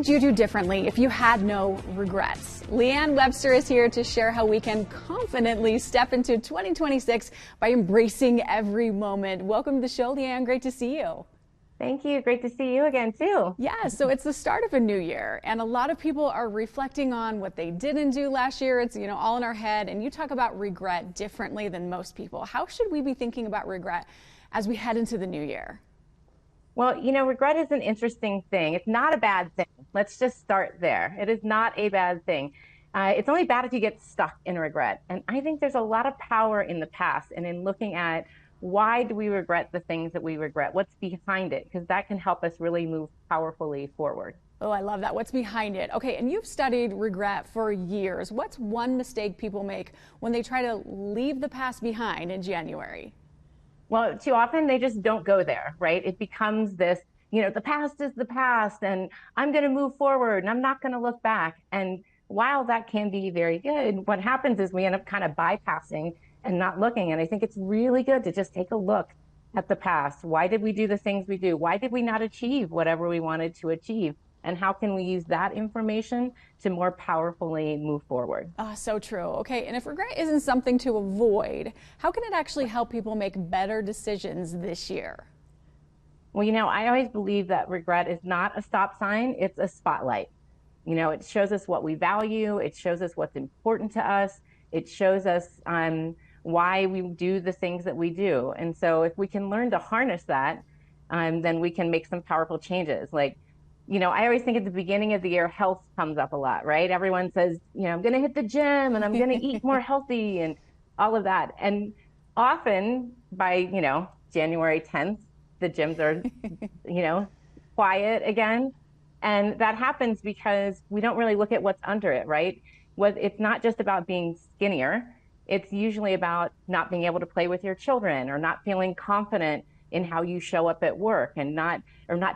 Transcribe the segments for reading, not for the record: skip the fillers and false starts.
would you do differently if you had no regrets? LeeAnn Webster is here to share how we can confidently step into 2026 by embracing every moment. Welcome to the show, LeeAnn. Great to see you. Thank you. Great to see you again, too. Yeah, so it's the start of a new year, and a lot of people are reflecting on what they didn't do last year. It's, all in our head, and you talk about regret differently than most people. How should we be thinking about regret as we head into the new year? Well, regret is an interesting thing. It's not a bad thing. Let's just start there. It is not a bad thing. It's only bad if you get stuck in regret. And I think there's a lot of power in the past and in looking at why do we regret the things that we regret? What's behind it? Because that can help us really move powerfully forward. Oh, I love that. What's behind it? Okay, and you've studied regret for years. What's one mistake people make when they try to leave the past behind in January? Well, too often they just don't go there, right? It becomes this, the past is the past and I'm going to move forward and I'm not going to look back. And while that can be very good, what happens is we end up kind of bypassing and not looking. And I think it's really good to just take a look at the past. Why did we do the things we do? Why did we not achieve whatever we wanted to achieve? And how can we use that information to more powerfully move forward? Oh, so true. Okay, and if regret isn't something to avoid, how can it actually help people make better decisions this year? Well, I always believe that regret is not a stop sign, it's a spotlight. It shows us what we value, it shows us what's important to us, it shows us why we do the things that we do. And so if we can learn to harness that, then we can make some powerful changes. I always think at the beginning of the year, health comes up a lot, right? Everyone says, I'm going to hit the gym and I'm going to eat more healthy and all of that. And often by, January 10th, the gyms are, quiet again. And that happens because we don't really look at what's under it, right? It's not just about being skinnier. It's usually about not being able to play with your children or not feeling confident in how you show up at work and not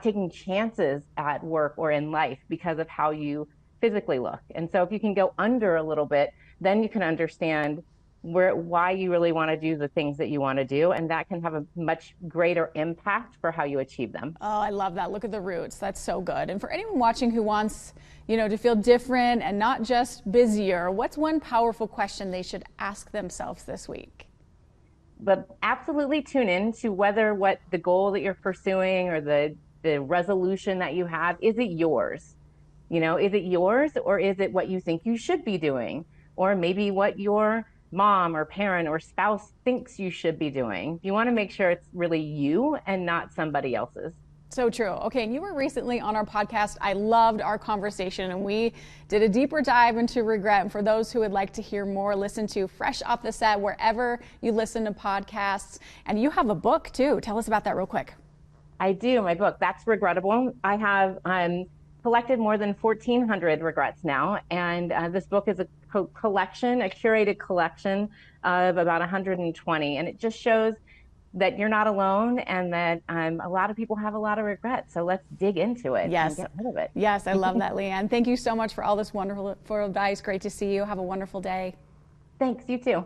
taking chances at work or in life because of how you physically look. And so if you can go under a little bit, then you can understand why you really want to do the things that you want to do. And that can have a much greater impact for how you achieve them. Oh, I love that. Look at the roots. That's so good. And for anyone watching who wants, to feel different and not just busier, what's one powerful question they should ask themselves this week? But absolutely tune in to whether what the goal that you're pursuing or the resolution that you have, is it yours? Is it yours or is it what you think you should be doing? Or maybe what your mom or parent or spouse thinks you should be doing. You want to make sure it's really you and not somebody else's. So true. Okay, and you were recently on our podcast. I loved our conversation, and we did a deeper dive into regret. And for those who would like to hear more, listen to Fresh Off the Set wherever you listen to podcasts. And you have a book, too. Tell us about that real quick. I do. My book, that's Regrettable. I have collected more than 1,400 regrets now. And this book is a collection, a curated collection of about 120. And it just shows that you're not alone and that a lot of people have a lot of regret. So let's dig into it and get rid of it. Yes, I love that, LeeAnn. Thank you so much for all this wonderful advice. Great to see you. Have a wonderful day. Thanks, you too.